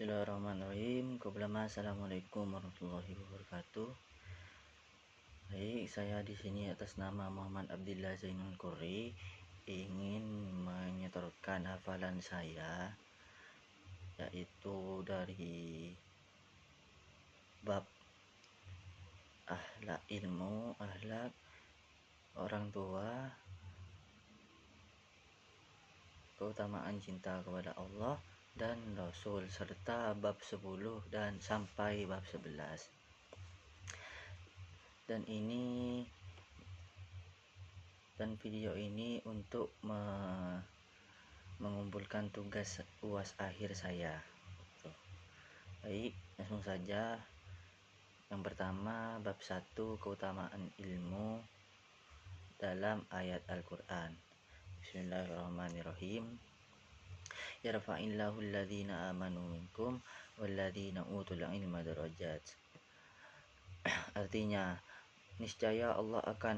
Bismillahirrahmanirrahim. Assalamualaikum warahmatullahi wabarakatuh. Baik, saya di sini atas nama Muhammad Abdillah Zainul Qurri ingin menyetorkan hafalan saya, yaitu dari bab akhlak orang tua, keutamaan cinta kepada Allah dan Rasul, serta bab 10 dan sampai bab 11. Dan video ini untuk mengumpulkan tugas UAS akhir saya. Baik, langsung saja. Yang pertama, bab 1, keutamaan ilmu dalam ayat Al-Quran. Bismillahirrahmanirrahim. Yarfa'illahu alladhina amanu minkum walladhina utul ilma darajat. Artinya, niscaya Allah akan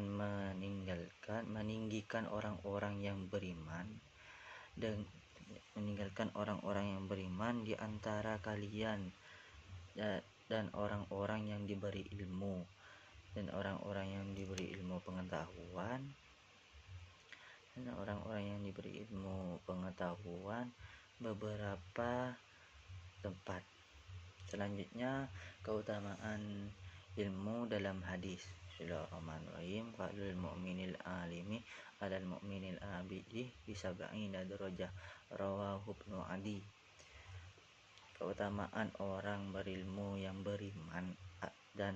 meninggikan orang-orang yang beriman dan meninggalkan orang-orang yang beriman di antara kalian dan orang-orang yang diberi ilmu pengetahuan beberapa tempat. Selanjutnya, keutamaan ilmu dalam hadis. Bismillahirrahmanirrahim. Qalul mu'minil alimi alal mu'minil abidi bisab'ina darajah. Rawahu Ibnu Adi. Keutamaan orang berilmu yang beriman dan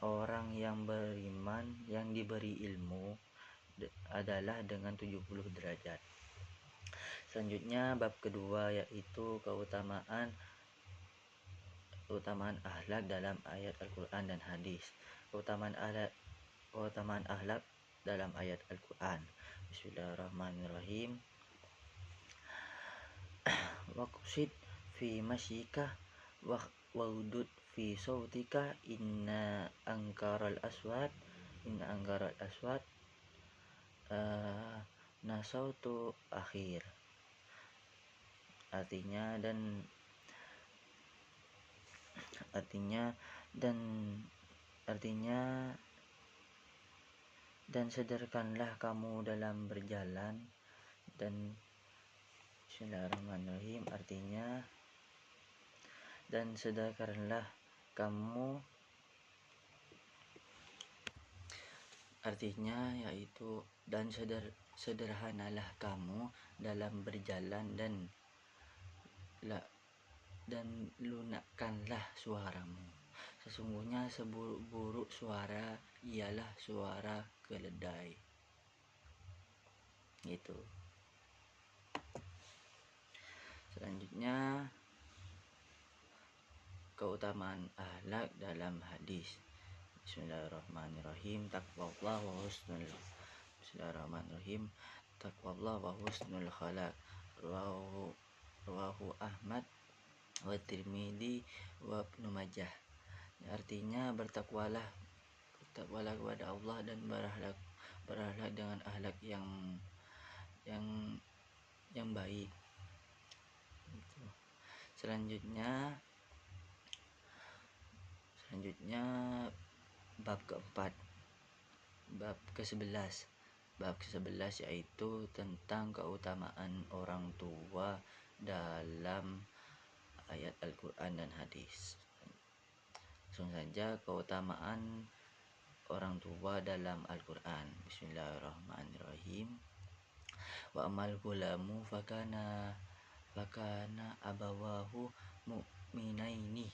orang yang beriman yang diberi ilmu adalah dengan 70 derajat. Selanjutnya, bab kedua, yaitu keutamaan akhlak dalam ayat Al-Quran dan hadis. Keutamaan akhlak dalam ayat Al-Quran. Bismillahirrahmanirrahim. Waqsid fi masyika wa'udud fi sautika inna angkaral aswat nasautu akhir. Artinya dan sederkanlah kamu dalam berjalan, dan Bismillahirrahmanirrahim. Sederhanalah kamu dalam berjalan dan lunakkanlah suaramu. Sesungguhnya seburuk-buruk suara ialah suara keledai. Gitu. Selanjutnya, keutamaan akhlak dalam hadis. Bismillahirrahmanirrahim. Taqwallah wa husnul khalaq. Rawahu Ahmad wa Tirmidzi wa Ibnu Majah. Artinya, bertakwalah kepada Allah dan berakhlak dengan akhlak yang baik. Selanjutnya bab keempat, bab ke-11 yaitu tentang keutamaan orang tua dalam ayat Al-Quran dan hadis. Langsung saja, keutamaan orang tua dalam Al-Quran. Bismillahirrahmanirrahim. Wa amal gulamu fakana abawahu mu'minaini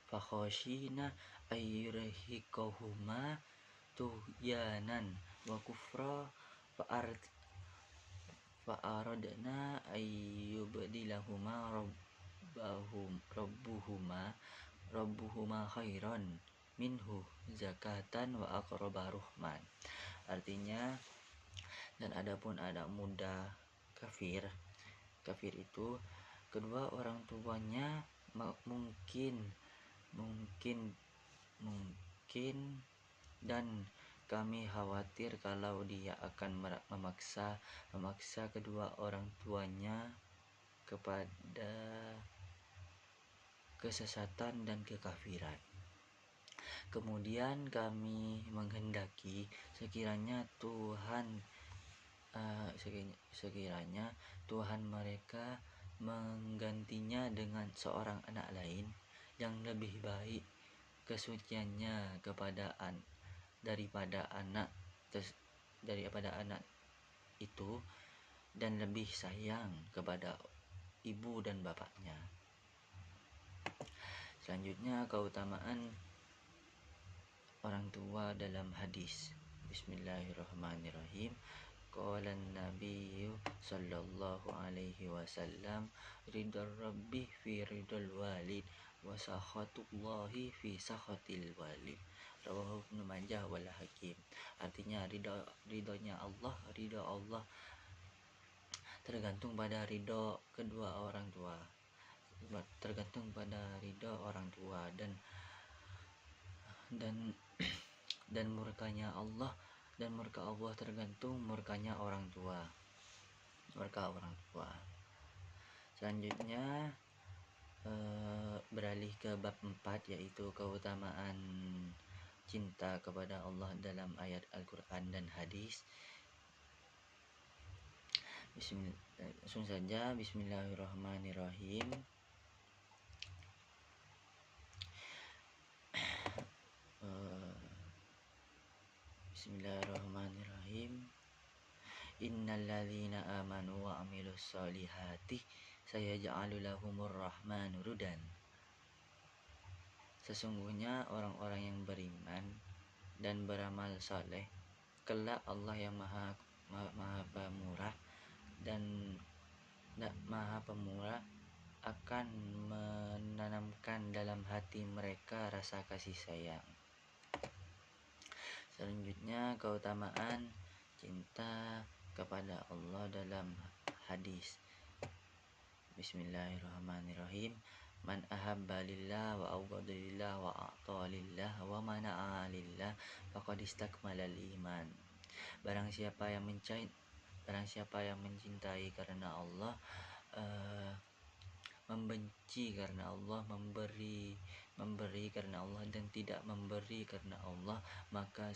fakhashina ayyurhiqahuma tuhyanan wa kufra fa'aradna ayyubdilahuma rabbuhuma khairan minhu zakatan wa aqraba rahman. Artinya, dan adapun anak muda kafir itu kedua orang tuanya mungkin dan kami khawatir kalau dia akan memaksa kedua orang tuanya kepada kesesatan dan kekafiran. Kemudian kami menghendaki sekiranya Tuhan mereka menggantinya dengan seorang anak lain yang lebih baik kesuciannya daripada anak itu, dan lebih sayang kepada ibu dan bapaknya. Selanjutnya, keutamaan orang tua dalam hadis. Bismillahirrahmanirrahim. Qala an-nabiy sallallahu alaihi wasallam, ridar rabbi fi ridal walid wa sakhatullahi fi sakhatil walid. Rawahu Ibnu Majah wal Hakim. Artinya ridha Allah tergantung pada ridho kedua orang tua. Tergantung pada ridho orang tua dan murkanya Allah, dan murka Allah tergantung murkanya orang tua. Selanjutnya beralih ke bab 4, yaitu keutamaan cinta kepada Allah dalam ayat Al-Quran dan hadis. Langsung saja, bismillahirrahmanirrahim. Bismillahirrahmanirrahim. Innalladzina amanu wa amilus solihati sayaj'alu lahumur rahmanu rudan. Sesungguhnya orang-orang yang beriman dan beramal saleh, kelak Allah yang maha pemurah dan maha pemurah akan menanamkan dalam hati mereka rasa kasih sayang. Selanjutnya, keutamaan cinta kepada Allah dalam hadis. Bismillahirrahmanirrahim. Man ahabba lillah wa awghada lillah wa a'ta lillah wa mana'a lillah faqad istakmalal iman. Barang siapa yang mencintai karena Allah, membenci karena Allah, memberi karena Allah, dan tidak memberi karena Allah, maka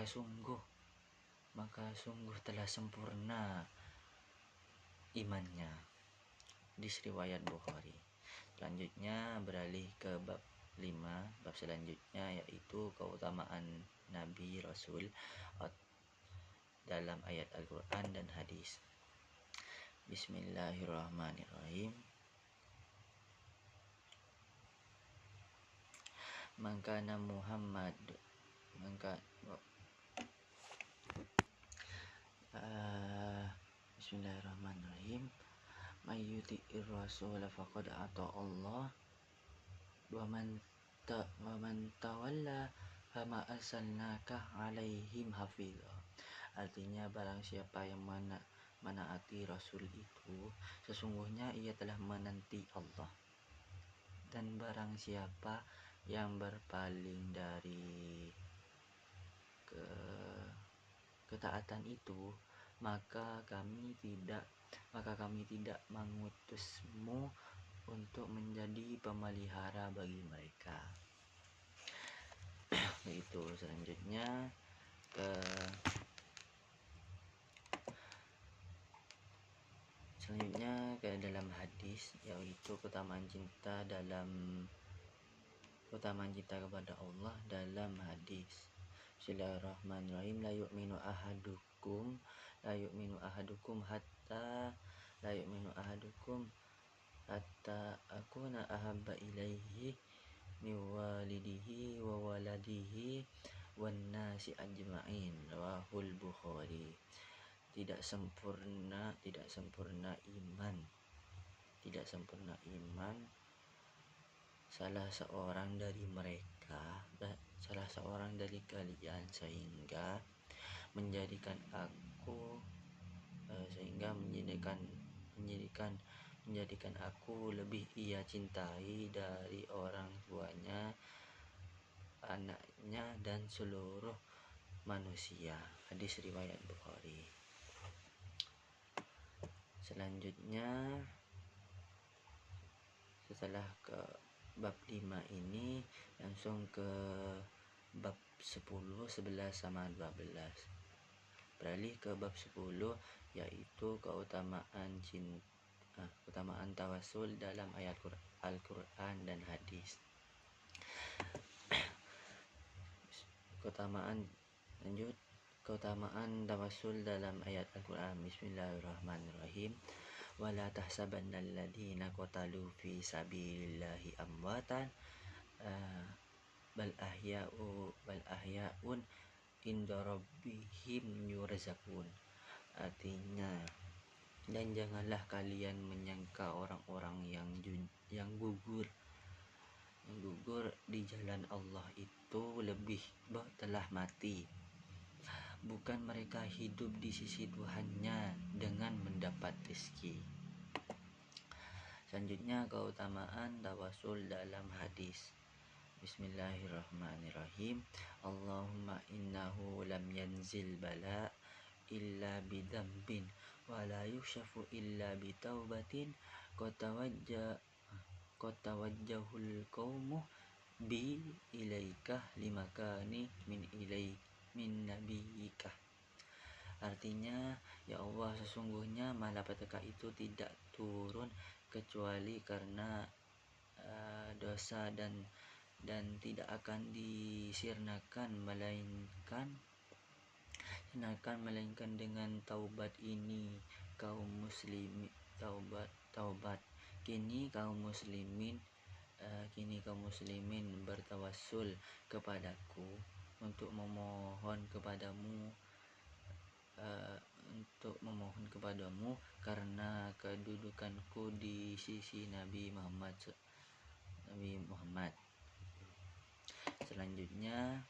sungguh telah sempurna imannya. Hadis riwayat Bukhari. Selanjutnya beralih ke bab 5, bab selanjutnya, yaitu keutamaan Nabi Rasul dalam ayat Al-Quran dan hadis. Bismillahirrahmanirrahim. Bismillahirrahmanirrahim. Mayyuti'ir rasul faqad ata Allah wa man tawalla fama arsalnaka alaihim hafizah. Artinya, barang siapa yang menaati Rasul itu, sesungguhnya ia telah menanti Allah, dan barang siapa yang berpaling dari ketaatan itu, maka kami tidak mengutusmu untuk menjadi pemelihara bagi mereka. Begitu. Selanjutnya ke dalam hadis, yaitu keutamaan cinta kepada Allah dalam hadis. Bismillahirrahmanirrahim. La yu'minu hatta akuna ahabba ilaihi min walidihi wa waladihi wan nasi ajma'in. Rawahul Bukhari. Tidak sempurna iman salah seorang dari kalian sehingga menjadikan aku lebih ia cintai dari orang tuanya, dan seluruh manusia. Hadis riwayat Bukhari. Selanjutnya, setelah ke bab 5 ini langsung ke bab 10, 11 sama 12. Beralih ke bab 10 yaitu keutamaan tawasul dalam ayat Al-Qur'an dan hadis. Keutamaan tawasul dalam ayat Al-Qur'an. Bismillahirrahmanirrahim. Wala tahsabannal ladzina qatalu fi sabilillahi amwatan bal ahya'un inda rabbihim yurzaqun. Artinya, dan janganlah kalian menyangka orang-orang yang gugur di jalan Allah itu telah mati. Bukan mereka hidup di sisi Tuhannya dengan mendapat rezeki. Selanjutnya, keutamaan tawasul dalam hadis. Bismillahirrahmanirrahim. Allahumma innahu lam yanzil bala illa bidambin wa la yukshafu illa bitaubatin qatawajjahul qaumu bi ilaika limakani min nabiyika. Artinya, ya Allah, sesungguhnya malapetaka itu tidak turun kecuali karena dosa dan tidak akan disirnakan melainkan dengan taubat ini kaum muslimin kini kaum muslimin bertawassul kepadaku untuk memohon kepadamu karena kedudukanku di sisi Nabi Muhammad. Selanjutnya,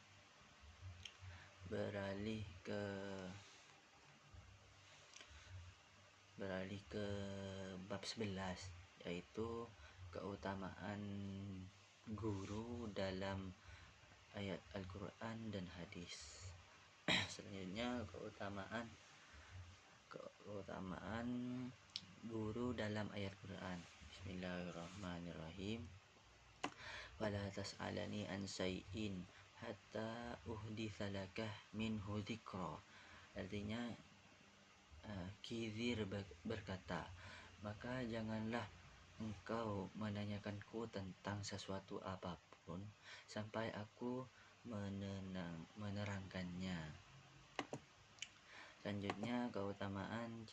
beralih ke bab 11 yaitu keutamaan guru dalam ayat Al-Qur'an dan hadis. Selanjutnya, keutamaan guru dalam ayat Quran. Bismillahirrahmanirrahim. Wala tas'alani an syai'in hatta uhditsa lakah minhu dzikra. Artinya, Khidir berkata, maka janganlah engkau menanyakanku tentang sesuatu apapun sampai aku menerangkannya. Selanjutnya, keutamaan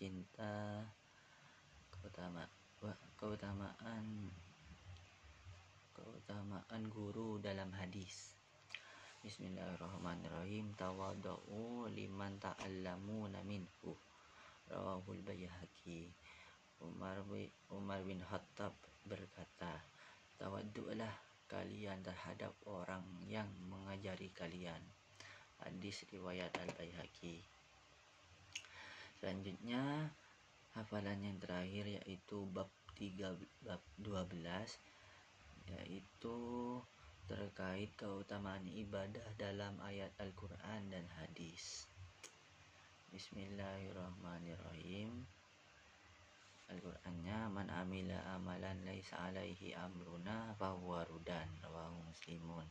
guru dalam hadis. Bismillahirrahmanirrahim. Tawadhu liman ta'allamuna minhu. Rawahul Baihaqi. Umar bin Khattab berkata, tawaddu'lah kalian terhadap orang yang mengajari kalian. Hadis riwayat Al-Baihaqi. Selanjutnya, hafalan yang terakhir yaitu bab 12 yaitu terkait keutamaan ibadah dalam ayat Al-Qur'an dan hadis. Bismillahirrahmanirrahim. Al-Qur'annya, man amila amalan laisa alaihi amruna fahuwa rudan. Rawahu Muslimun.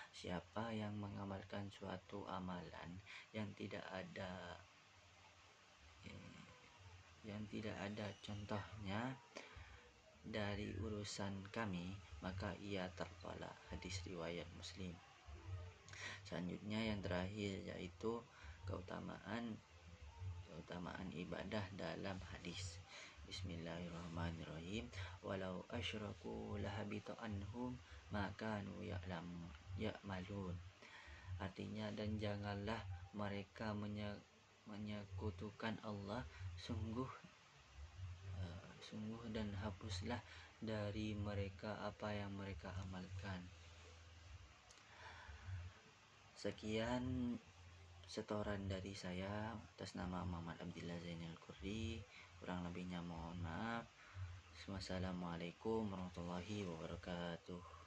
Siapa yang mengamalkan suatu amalan yang tidak ada contohnya dari urusan kami, maka ia tertolak. Hadis riwayat Muslim. Selanjutnya, yang terakhir yaitu keutamaan ibadah dalam hadis. Bismillahirrahmanirrahim. Walau asyraku lahabita anhum ma kanu ya'malun. Artinya, dan janganlah mereka menyekutukan Allah, sungguh dan hapuslah dari mereka apa yang mereka amalkan. Sekian setoran dari saya atas nama Muhammad Abdillah Zainal Qurri. Kurang lebihnya mohon maaf. Wassalamualaikum warahmatullahi wabarakatuh.